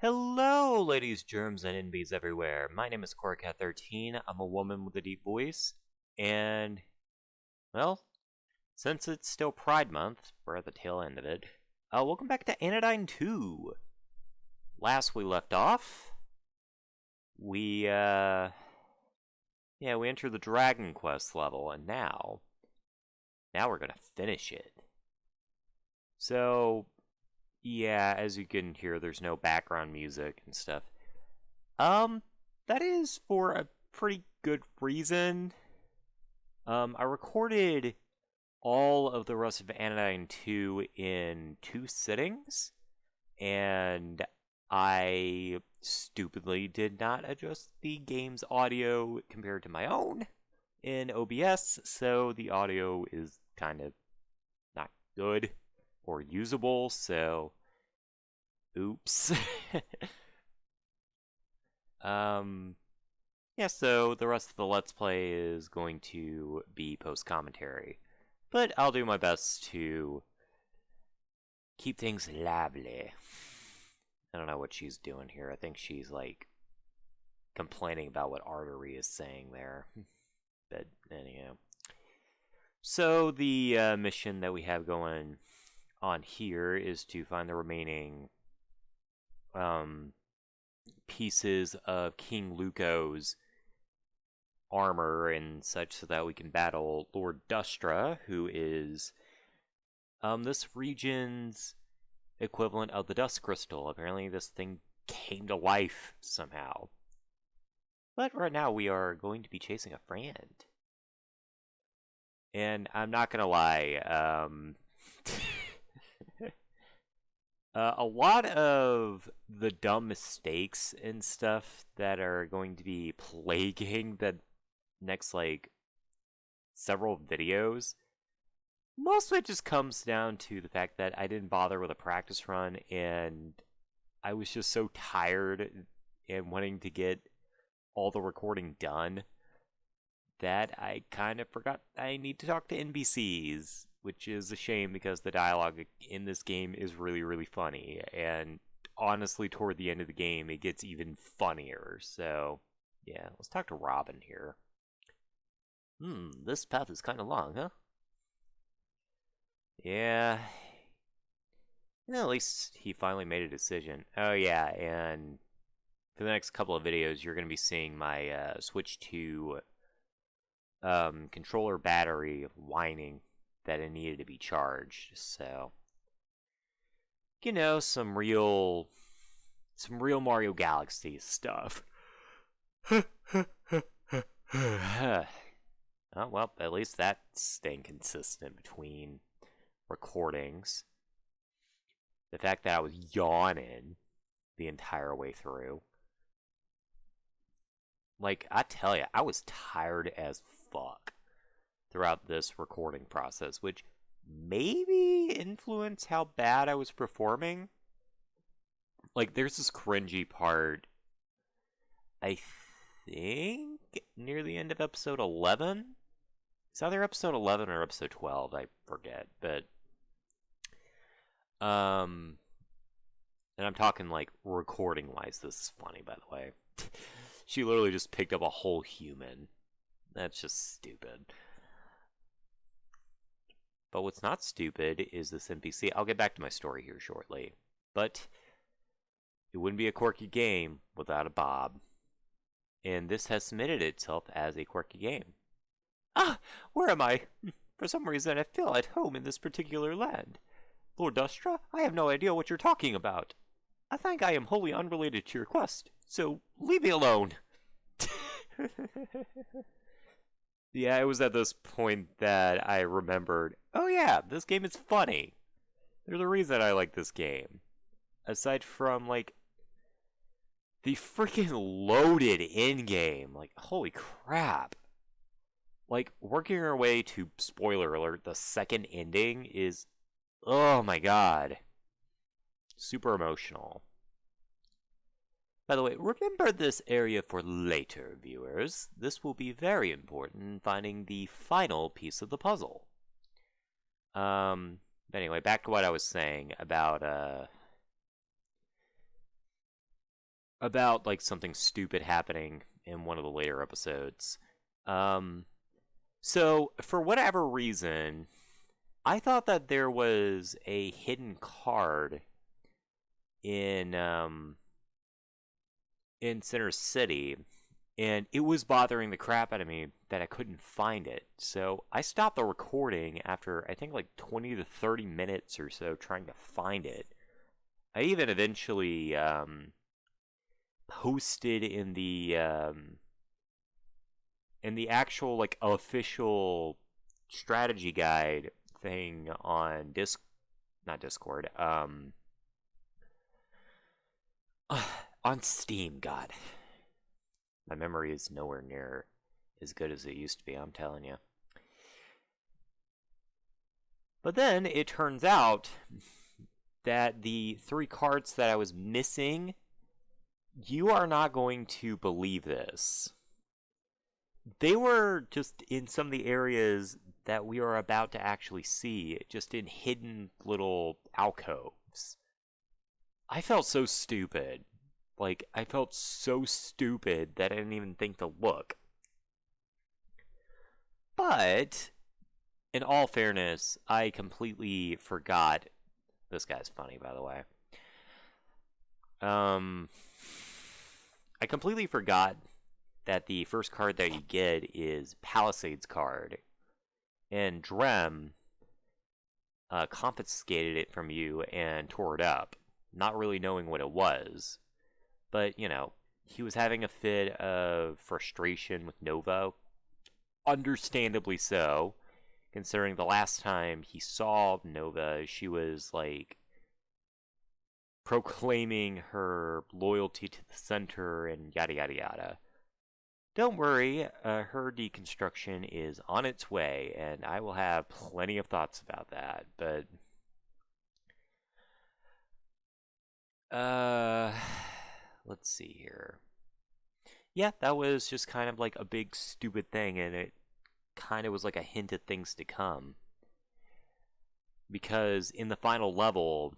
Hello, ladies, germs, and NBs everywhere. My name is CoraCat13. I'm a woman with a deep voice. And, well, since it's still Pride Month, we're at the tail end of it, welcome back to Anodyne 2. Last we left off, we entered the Dragon Quest level, and now we're gonna finish it. So, yeah, as you can hear, there's no background music and stuff. That is for a pretty good reason. I recorded all of the rest of Anodyne 2 in 2 sittings, and I stupidly did not adjust the game's audio compared to my own in OBS, so the audio is kind of not good or usable, so oops. Yeah, so the rest of the Let's Play is going to be post-commentary. But I'll do my best to keep things lively. I don't know what she's doing here. I think she's, like, complaining about what Artery is saying there. But, anyhow. So, the mission that we have going on here is to find the remaining pieces of King Luco's armor and such so that we can battle Lord Dustra, who is this region's equivalent of the Dust Crystal. Apparently this thing came to life somehow. But right now we are going to be chasing a friend. And I'm not gonna lie, a lot of the dumb mistakes and stuff that are going to be plaguing the next, like, several videos, most of it just comes down to the fact that I didn't bother with a practice run, and I was just so tired and wanting to get all the recording done that I kind of forgot I need to talk to NPCs, which is a shame because the dialogue in this game is really, really funny, and honestly, toward the end of the game, it gets even funnier, so yeah, let's talk to Robin here. This path is kind of long, huh? Yeah. At least he finally made a decision. Oh yeah, and for the next couple of videos, you're going to be seeing my switch to controller battery whining that it needed to be charged. So, you know, some real Mario Galaxy stuff. Oh, well, at least that's staying consistent between recordings. The fact that I was yawning the entire way through. Like, I tell you, I was tired as fuck throughout this recording process, which maybe influenced how bad I was performing. Like, there's this cringy part, I think, near the end of episode 11? It's either episode 11 or episode 12, I forget, but and I'm talking like recording wise, this is funny, by the way. She literally just picked up a whole human. That's just stupid. But what's not stupid is this NPC. I'll get back to my story here shortly. But it wouldn't be a quirky game without a Bob. And this has submitted itself as a quirky game. Ah, where am I? For some reason, I feel at home in this particular land. Lord Dustra, I have no idea what you're talking about. I think I am wholly unrelated to your quest, so leave me alone. Yeah, it was at this point that I remembered, oh yeah, this game is funny. There's a reason I like this game. Aside from, like, the freaking loaded in-game. Like, holy crap. Like, working our way to, spoiler alert, the second ending is, oh my god, super emotional. By the way, remember this area for later, viewers. This will be very important in finding the final piece of the puzzle. Anyway, back to what I was saying about, about like something stupid happening in one of the later episodes. Um, so for whatever reason, I thought that there was a hidden card in Center City, and it was bothering the crap out of me that I couldn't find it. So I stopped the recording after I think like 20 to 30 minutes or so trying to find it. I even eventually posted in the actual like official strategy guide thing on not Discord, on Steam. God, my memory is nowhere near as good as it used to be, I'm telling you. But then it turns out that the 3 cards that I was missing, you are not going to believe this. They were just in some of the areas that we are about to actually see, just in hidden little alcoves. I felt so stupid. Like, I felt so stupid that I didn't even think to look. But, in all fairness, I completely forgot. This guy's funny, by the way. I completely forgot that the first card that you get is Palisades card. And Drem confiscated it from you and tore it up, not really knowing what it was. But, you know, he was having a fit of frustration with Nova. Understandably so, considering the last time he saw Nova, she was, like, proclaiming her loyalty to the center and yada yada yada. Don't worry, her deconstruction is on its way, and I will have plenty of thoughts about that, but... let's see here. Yeah, that was just kind of like a big stupid thing, and it kind of was like a hint at things to come. Because in the final level,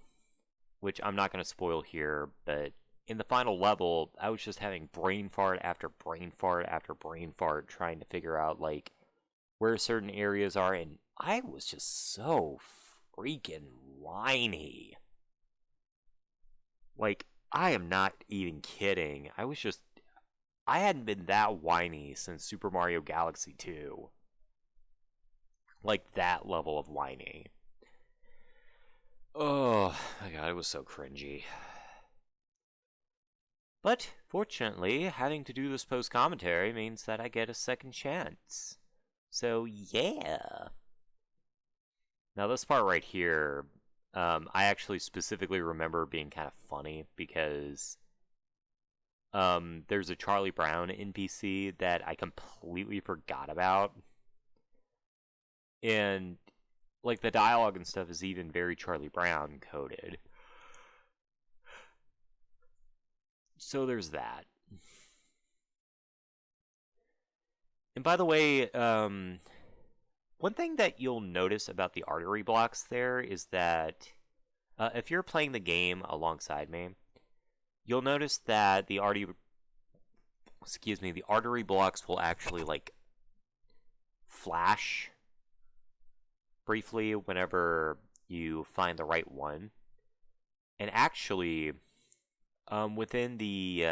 which I'm not going to spoil here, but in the final level, I was just having brain fart after brain fart after brain fart trying to figure out, like, where certain areas are, and I was just so freaking whiny. Like, I am not even kidding. I hadn't been that whiny since Super Mario Galaxy 2. Like, that level of whiny. Oh, my God, it was so cringy. But, fortunately, having to do this post-commentary means that I get a second chance. So, yeah. Now, this part right here, I actually specifically remember being kind of funny because there's a Charlie Brown NPC that I completely forgot about. And, like, the dialogue and stuff is even very Charlie Brown coded. So there's that. And by the way, one thing that you'll notice about the artery blocks there is that if you're playing the game alongside me, you'll notice that the artery blocks will actually like flash briefly whenever you find the right one. And actually, within the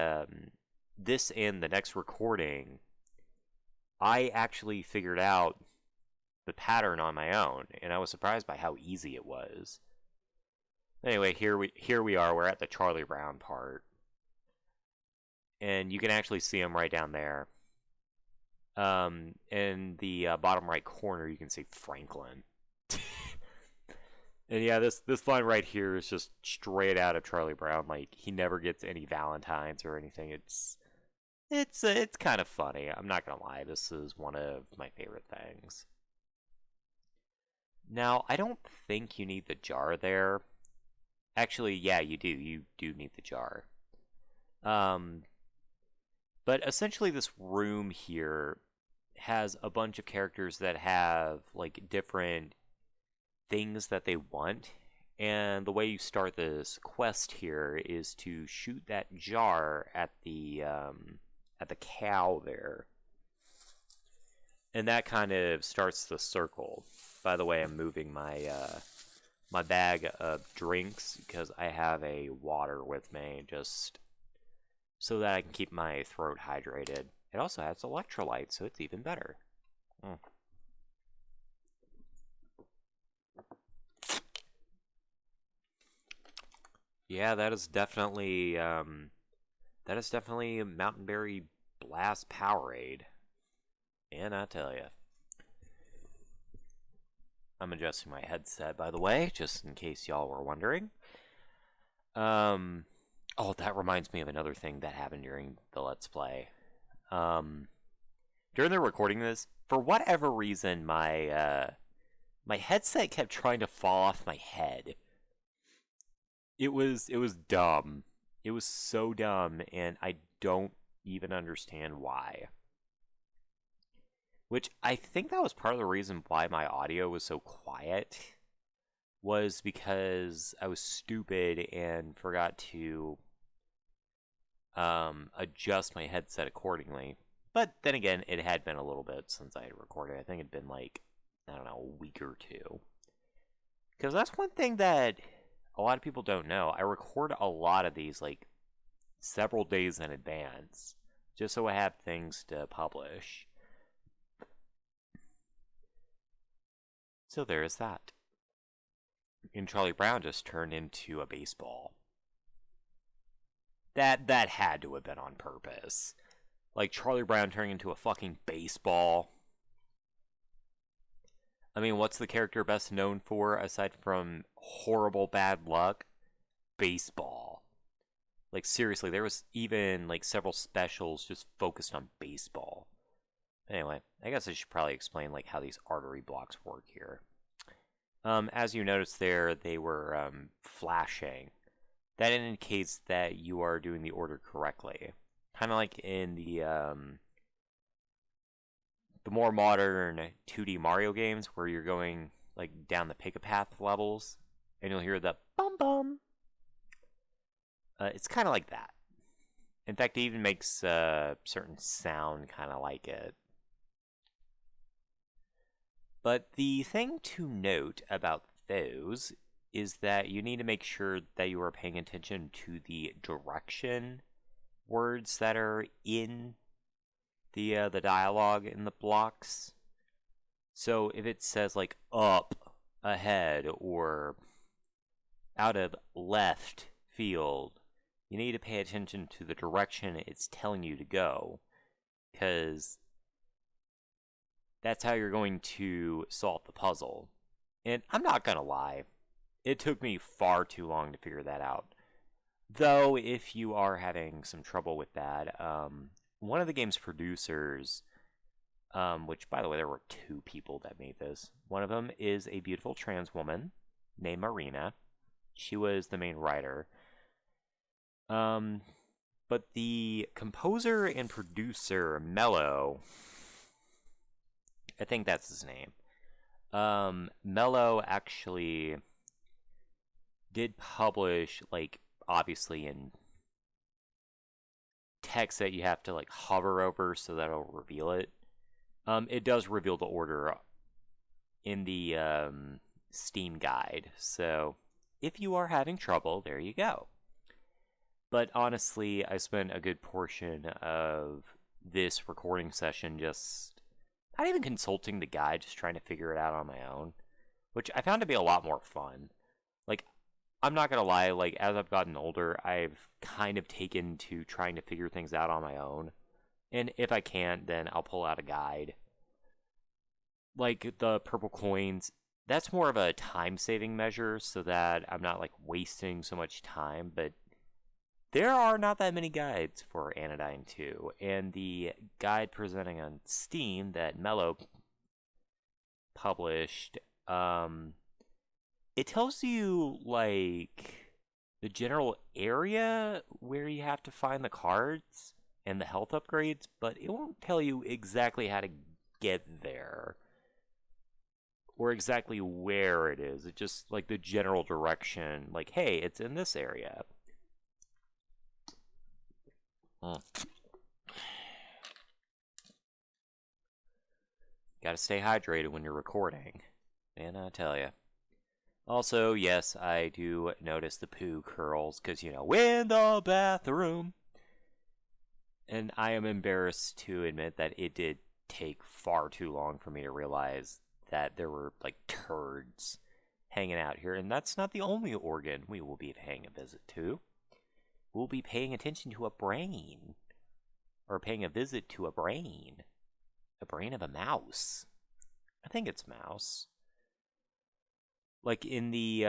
this and the next recording, I actually figured out the pattern on my own, and I was surprised by how easy it was. Anyway, here we are. We're at the Charlie Brown part, and you can actually see him right down there. In the bottom right corner, you can see Franklin. And yeah, this line right here is just straight out of Charlie Brown. Like, he never gets any Valentines or anything. It's kind of funny. I'm not gonna lie. This is one of my favorite things. Now, I don't think you need the jar there. Actually, yeah, you do. You do need the jar. But essentially, this room here has a bunch of characters that have like different things that they want, And the way you start this quest here is to shoot that jar at the cow there, and that kind of starts the circle. By the way, I'm moving my bag of drinks because I have a water with me, just so that I can keep my throat hydrated. It also has electrolytes, so it's even better. Mm. Yeah, that is definitely Mountain Berry Blast Powerade. And I tell you, I'm adjusting my headset, by the way, just in case y'all were wondering. Oh, that reminds me of another thing that happened during the Let's Play. During the recording of this, for whatever reason, my headset kept trying to fall off my head. It was dumb. It was so dumb, and I don't even understand why. Which I think that was part of the reason why my audio was so quiet, was because I was stupid and forgot to adjust my headset accordingly. But then again, it had been a little bit since I had recorded. I think it'd been like, I don't know, a week or two. Because that's one thing that a lot of people don't know. I record a lot of these like several days in advance, just so I have things to publish. So there is that. And Charlie Brown just turned into a baseball. That had to have been on purpose. Like Charlie Brown turning into a fucking baseball. I mean, what's the character best known for aside from horrible bad luck? Baseball. Like seriously, there was even like several specials just focused on baseball. Anyway, I guess I should probably explain like how these artery blocks work here. As you notice there, they were flashing. That indicates that you are doing the order correctly. Kind of like in the more modern 2D Mario games where you're going like down the pick-a-path levels, and you'll hear the bum bum. It's kind of like that. In fact, it even makes a certain sound kind of like it. But the thing to note about those is that you need to make sure that you are paying attention to the direction words that are in the dialogue in the blocks. So if it says like up, ahead, or out of left field, you need to pay attention to the direction it's telling you to go, because that's how you're going to solve the puzzle. And I'm not gonna lie, it took me far too long to figure that out. Though, if you are having some trouble with that, one of the game's producers, which, by the way, there were two people that made this. One of them is a beautiful trans woman named Marina. She was the main writer. But the composer and producer, Mello, I think that's his name. Mello actually did publish, like, obviously in text that you have to, like, hover over so that'll reveal it. It does reveal the order in the Steam guide. So if you are having trouble, there you go. But honestly, I spent a good portion of this recording session just not even consulting the guide, just trying to figure it out on my own, which I found to be a lot more fun. Like, I'm not gonna lie, like, as I've gotten older, I've kind of taken to trying to figure things out on my own. And if I can't, then I'll pull out a guide. Like the purple coins, that's more of a time-saving measure so that I'm not, like, wasting so much time, but there are not that many guides for Anodyne 2, and the guide presenting on Steam that Mello published, it tells you, like, the general area where you have to find the cards and the health upgrades, but it won't tell you exactly how to get there. or exactly where it is. It's just like the general direction. Like, hey, it's in this area. Gotta stay hydrated when you're recording. And I tell you. Also, yes, I do notice the poo curls, because, you know, in the bathroom. And I am embarrassed to admit that it did take far too long for me to realize that there were, like, turds hanging out here. And that's not the only organ we will be paying a visit to. We'll be paying attention to a brain. Or paying a visit to a brain. A brain of a mouse. I think it's mouse. Like in the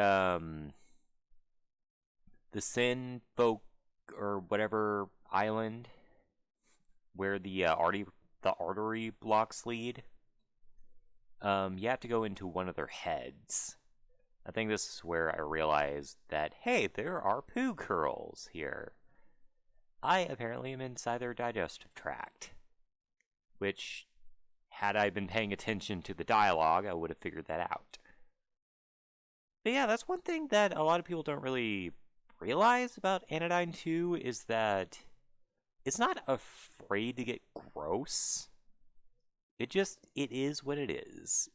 Sin Folk or whatever island where the artery blocks lead. You have to go into one of their heads. I think this is where I realized that, hey, there are poo curls here. I apparently am inside their digestive tract. Which, had I been paying attention to the dialogue, I would have figured that out. But yeah, that's one thing that a lot of people don't really realize about Anodyne 2 is that it's not afraid to get gross. It is what it is.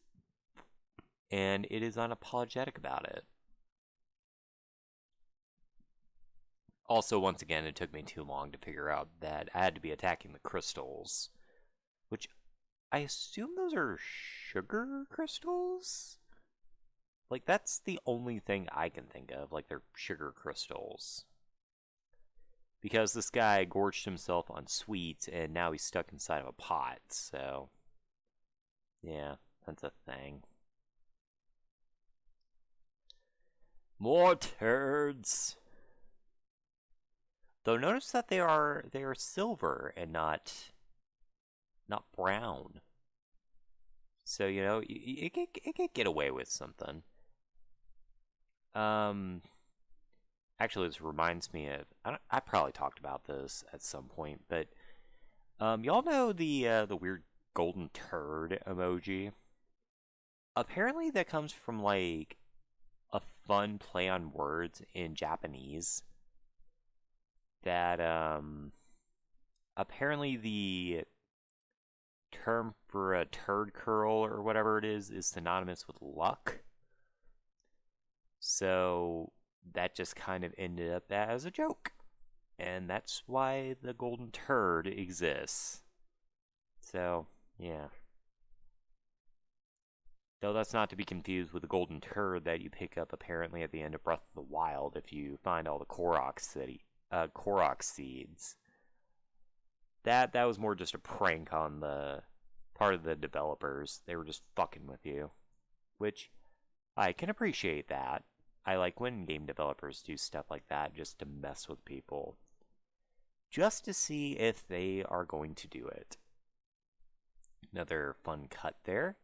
And it is unapologetic about it. Also, once again, it took me too long to figure out that I had to be attacking the crystals. Which, I assume those are sugar crystals? Like, that's the only thing I can think of. Like, they're sugar crystals. Because this guy gorged himself on sweets, and now he's stuck inside of a pot, so... yeah, that's a thing. More turds! Though notice that they are silver and not brown. So, you know, it can get away with something. Actually, this reminds me of... I probably talked about this at some point, but... y'all know the weird golden turd emoji? Apparently that comes from, like, a fun play on words in Japanese. That, apparently the term for a turd curl or whatever it is synonymous with luck. So that just kind of ended up as a joke. And that's why the golden turd exists. So, yeah. Though that's not to be confused with the golden turd that you pick up apparently at the end of Breath of the Wild if you find all the Korok seeds. That was more just a prank on the part of the developers. They were just fucking with you. Which, I can appreciate that. I like when game developers do stuff like that just to mess with people. Just to see if they are going to do it. Another fun cut there.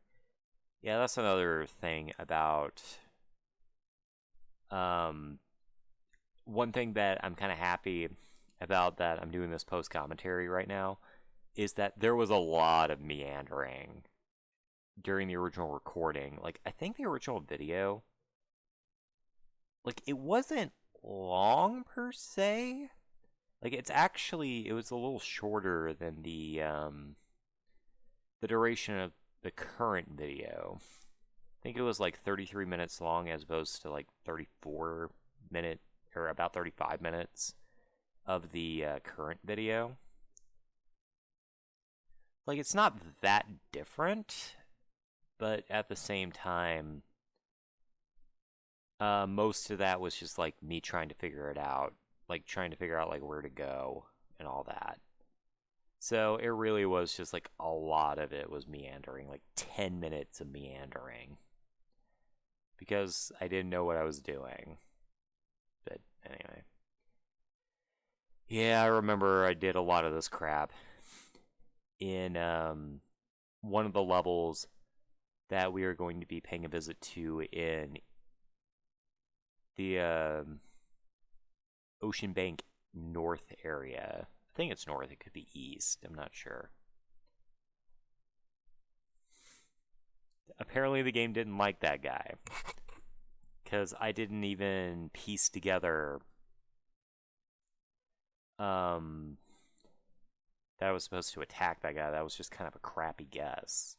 Yeah, that's another thing about... one thing that I'm kind of happy about that I'm doing this post-commentary right now is that there was a lot of meandering during the original recording. Like, I think the original video... like, it wasn't long per se. Like, it was a little shorter than the duration of the current video. I think it was like 33 minutes long as opposed to like 34 minutes, or about 35 minutes of the current video. Like, it's not that different, but at the same time, most of that was just like me trying to figure it out. Like, trying to figure out like where to go and all that. So it really was just like a lot of it was meandering, like 10 minutes of meandering. Because I didn't know what I was doing. But anyway. Yeah, I remember I did a lot of this crap in one of the levels that we are going to be paying a visit to in the Ocean Bank North area. I think it's north, it could be east, I'm not sure. Apparently the game didn't like that guy. Because I didn't even piece together that I was supposed to attack that guy. That was just kind of a crappy guess.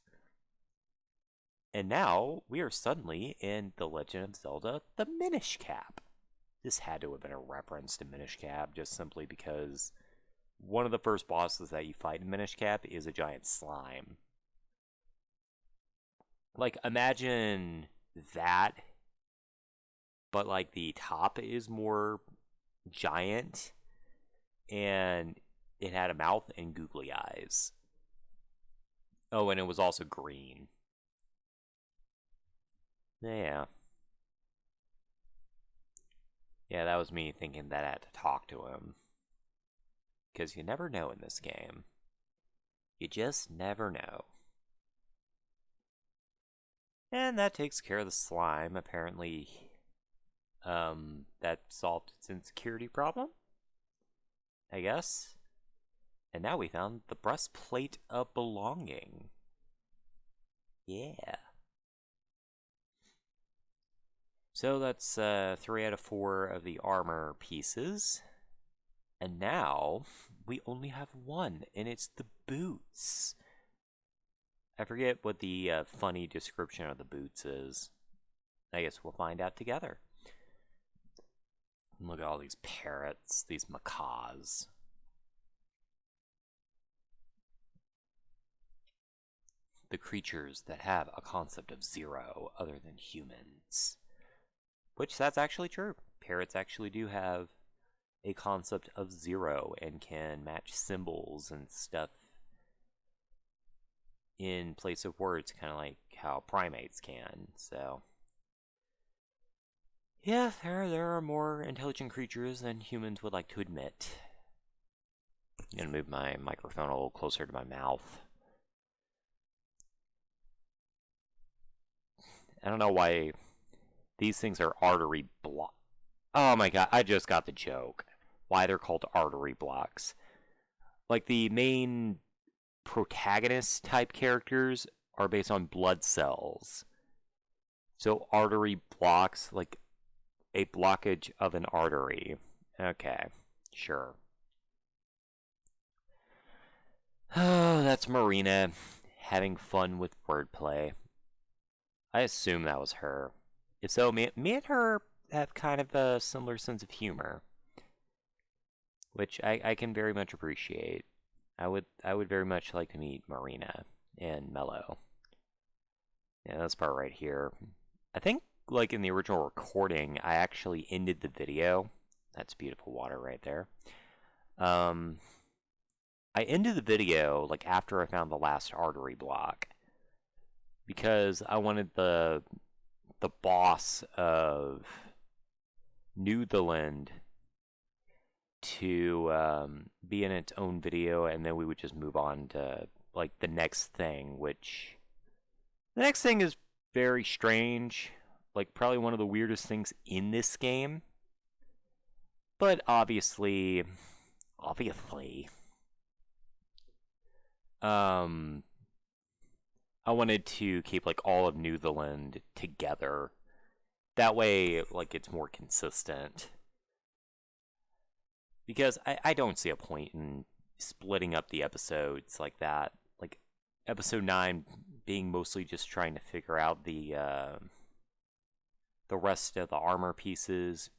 And now we are suddenly in The Legend of Zelda: The Minish Cap. This had to have been a reference to Minish Cap, just simply because one of the first bosses that you fight in Minish Cap is a giant slime. Like, imagine that, but like the top is more giant, and it had a mouth and googly eyes. Oh, and it was also green. Yeah. Yeah, that was me thinking that I had to talk to him. Because you never know in this game. You just never know. And that takes care of the slime. Apparently, that solved its insecurity problem, I guess. And now we found the breastplate of belonging. Yeah. So that's 3 out of 4 of the armor pieces. And now we only have one, and it's the boots. I forget what the funny description of the boots is. I guess we'll find out together. Look at all these parrots, these macaws. The creatures that have a concept of zero other than humans. Which, that's actually true. Parrots actually do have a concept of zero and can match symbols and stuff in place of words, kind of like how primates can. So, yeah, there are more intelligent creatures than humans would like to admit. I'm gonna move my microphone a little closer to my mouth. I don't know why these things are artery block. Oh my god, I just got the joke. Why they're called artery blocks. Like, the main protagonist type characters are based on blood cells. So artery blocks, like a blockage of an artery. Okay, sure. Oh, that's Marina having fun with wordplay. I assume that was her. If so, me and her have kind of a similar sense of humor, which I can very much appreciate. I would very much like to meet Marina and Mello. Yeah, this part right here. I think, like, in the original recording, I actually ended the video. That's beautiful water right there. I ended the video, like, after I found the last artery block, because I wanted the boss of New the Land to be in its own video, and then we would just move on to, like, the next thing, which the next thing is very strange, like probably one of the weirdest things in this game. But obviously, um, I wanted to keep like all of New the Land together. That way, like, it's more consistent. Because I don't see a point in splitting up the episodes like that. Like, episode 9 being mostly just trying to figure out the rest of the armor pieces,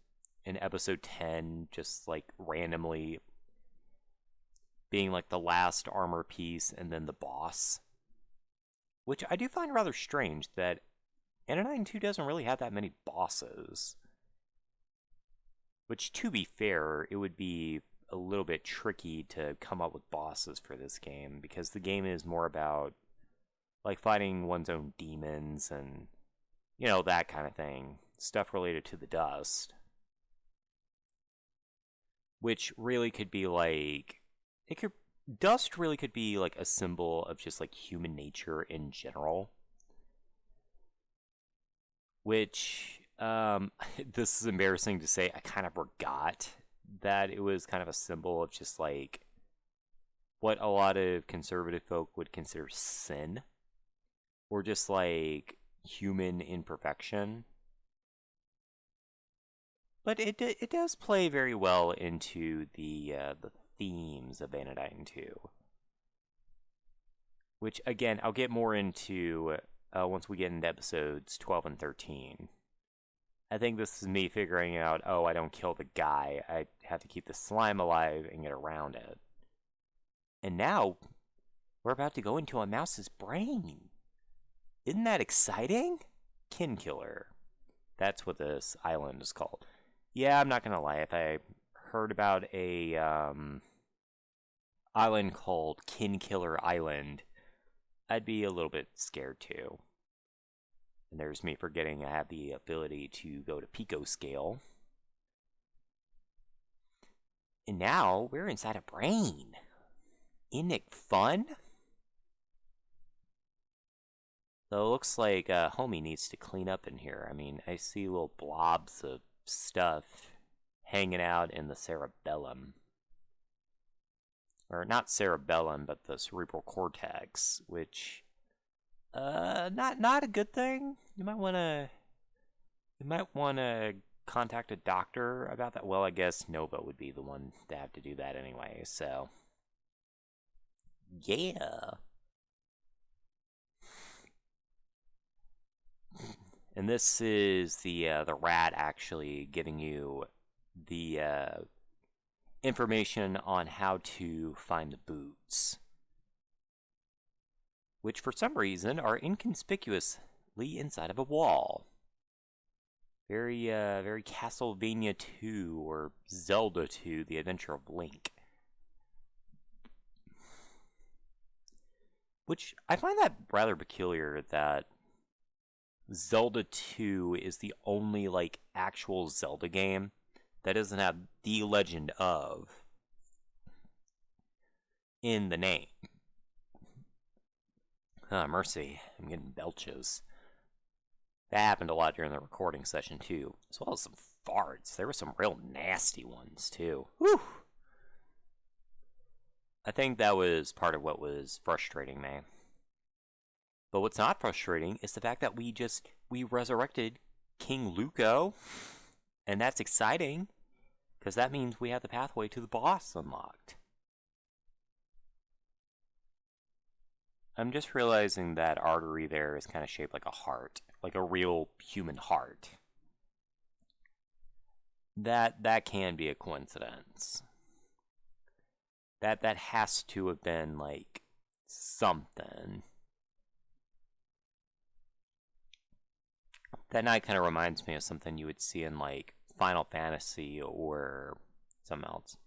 in episode 10 just like randomly being like the last armor piece and then the boss, which I do find rather strange that Anodyne 2 doesn't really have that many bosses, which, to be fair, it would be a little bit tricky to come up with bosses for this game, because the game is more about like fighting one's own demons and, you know, that kind of thing, stuff related to the dust, which really could be like, it could, dust really could be like a symbol of just like human nature in general, which this is embarrassing to say, I kind of forgot that it was kind of a symbol of just like what a lot of conservative folk would consider sin, or just like human imperfection. But it does play very well into the themes of Anodyne 2, which again I'll get more into once we get into episodes 12 and 13. I think this is me figuring out, oh, I don't kill the guy, I have to keep the slime alive and get around it. And now we're about to go into a mouse's brain. Isn't that exciting? Kin killer. That's what this island is called. Yeah, I'm not gonna lie. If I heard about a island called Kin Killer Island, I'd be a little bit scared too. And there's me forgetting I have the ability to go to pico scale. And now we're inside a brain. Isn't it fun? So it looks like homie needs to clean up in here. I mean, I see little blobs of stuff hanging out in the cerebellum. Or not cerebellum, but the cerebral cortex, which not a good thing. You might wanna contact a doctor about that. Well, I guess Nova would be the one to have to do that anyway, so yeah. And this is the rat actually giving you the information on how to find the boots, which for some reason are inconspicuously inside of a wall. Very Castlevania 2 or Zelda 2: The Adventure of Link. Which I find that rather peculiar that Zelda 2 is the only like actual Zelda game that doesn't have The Legend of in the name. Mercy, I'm getting belches. That happened a lot during the recording session too, as well as some farts. There were some real nasty ones too. Whew! I think that was part of what was frustrating me. But what's not frustrating is the fact that we resurrected King Luco, and that's exciting, because that means we have the pathway to the boss unlocked. I'm just realizing that artery there is kind of shaped like a heart, like a real human heart. That can be a coincidence. That has to have been like something. That night kind of reminds me of something you would see in like Final Fantasy or something else.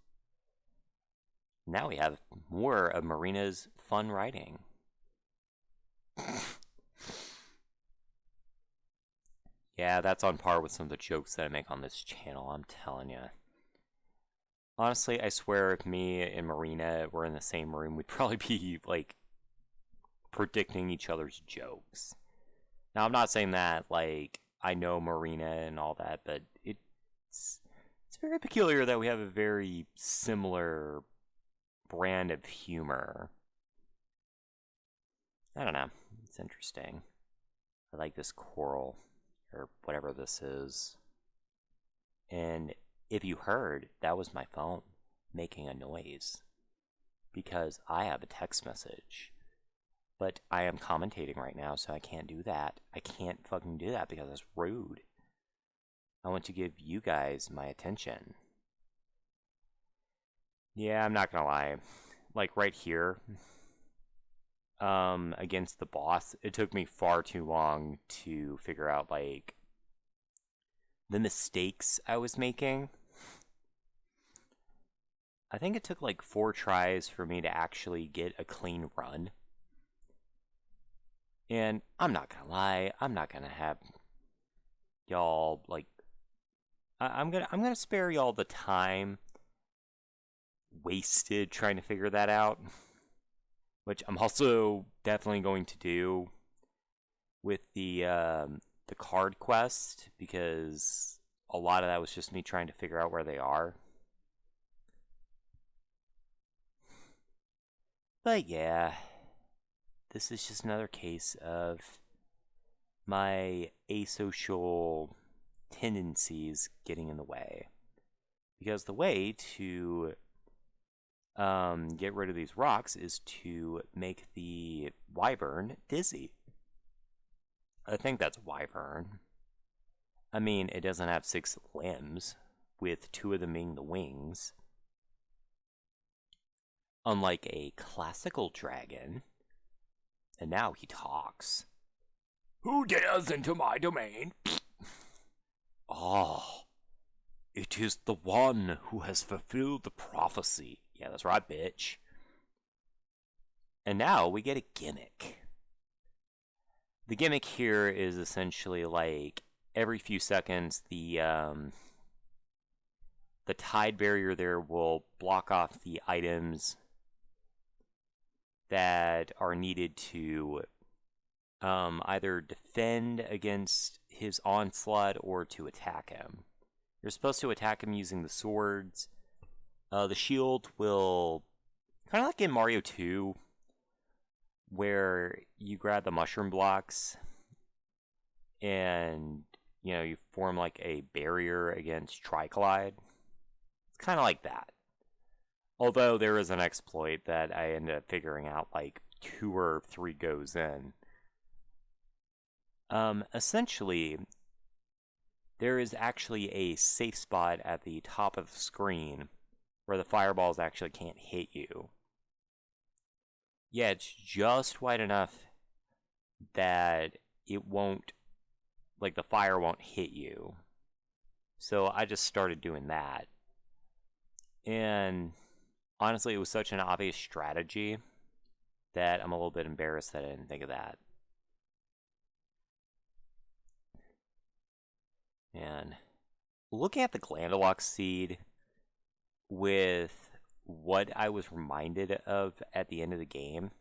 Now we have more of Marina's fun writing. Yeah, that's on par with some of the jokes that I make on this channel, I'm telling you. Honestly, I swear if me and Marina were in the same room, we'd probably be, like, predicting each other's jokes. Now, I'm not saying that, like, I know Marina and all that, but it's very peculiar that we have a very similar brand of humor. I don't know. It's interesting. I like this coral, or whatever this is. And if you heard, that was my phone making a noise. Because I have a text message. But I am commentating right now, so I can't do that. I can't fucking do that because it's rude. I want to give you guys my attention. Yeah, I'm not gonna lie. Like right here, against the boss, it took me far too long to figure out, like, the mistakes I was making. I think it took like 4 tries for me to actually get a clean run. And I'm not gonna lie, I'm not gonna have y'all, like, I'm gonna spare y'all the time wasted trying to figure that out. Which I'm also definitely going to do with the card quest, because a lot of that was just me trying to figure out where they are. But yeah, this is just another case of my asocial tendencies getting in the way. Because the way to get rid of these rocks is to make the wyvern dizzy. I think that's wyvern. I mean, it doesn't have 6 limbs, with 2 of them being the wings. Unlike a classical dragon. And now he talks. Who dares into my domain? Oh, it is the one who has fulfilled the prophecy. Yeah, that's right, bitch. And now we get a gimmick. The gimmick here is essentially like every few seconds the tide barrier there will block off the items that are needed to either defend against his onslaught or to attack him. You're supposed to attack him using the swords. The shield will, kind of like in Mario 2, where you grab the mushroom blocks and, you know, you form like a barrier against Tri-Collide. It's kind of like that. Although there is an exploit that I ended up figuring out like 2 or 3 goes in. Essentially, there is actually a safe spot at the top of the screen where the fireballs actually can't hit you. Yeah, it's just wide enough that it won't, like the fire won't hit you. So I just started doing that. And honestly, it was such an obvious strategy that I'm a little bit embarrassed that I didn't think of that. And looking at the Glandalox seed with what I was reminded of at the end of the game,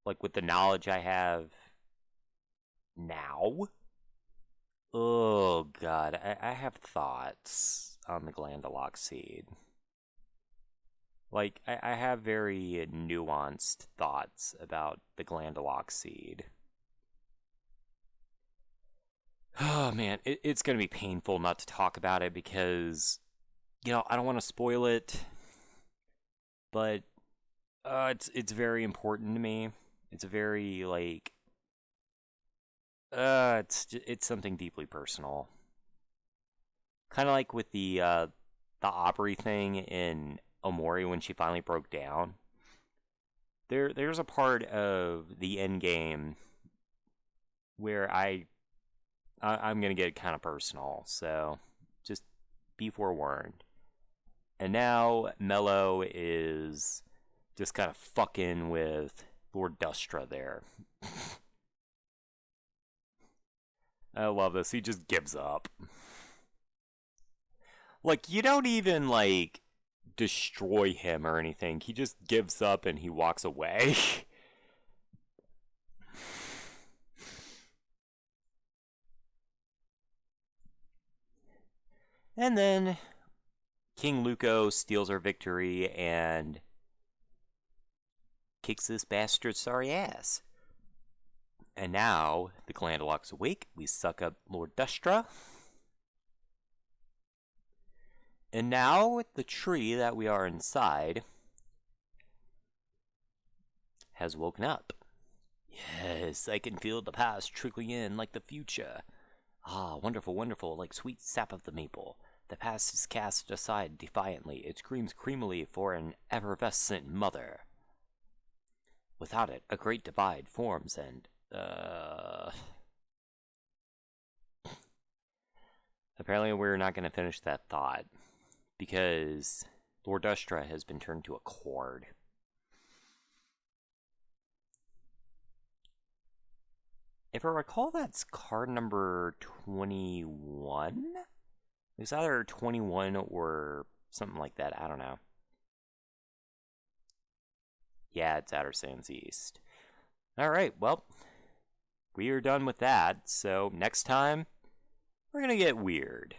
like with the knowledge I have now, oh god, I have thoughts on the Glandalox seed. Like, I have very nuanced thoughts about the Glandalox seed. Oh man, it's gonna be painful not to talk about it because, you know, I don't want to spoil it, but it's very important to me. It's very like it's something deeply personal. Kind of like with the Aubrey thing in Omori when she finally broke down. There's a part of the end game where I'm gonna get kind of personal, so just be forewarned. And now Mello is just kind of fucking with Lord Dustra there. I love this. He just gives up. Like, you don't even, like, destroy him or anything. He just gives up and he walks away. And then King Luco steals our victory and kicks this bastard's sorry ass. And now the Glandalox awake. We suck up Lord Dustra. And now the tree that we are inside has woken up. Yes, I can feel the past trickling in like the future. Ah, wonderful, wonderful, like sweet sap of the maple. The past is cast aside defiantly. It screams creamily for an effervescent mother. Without it, a great divide forms and, Apparently we're not going to finish that thought, because Lord Dustra has been turned to a cord. If I recall, that's card number 21? It's either 21 or something like that, I don't know. Yeah, it's Outer Sands East. Alright, well, we are done with that, so next time, we're gonna get weird.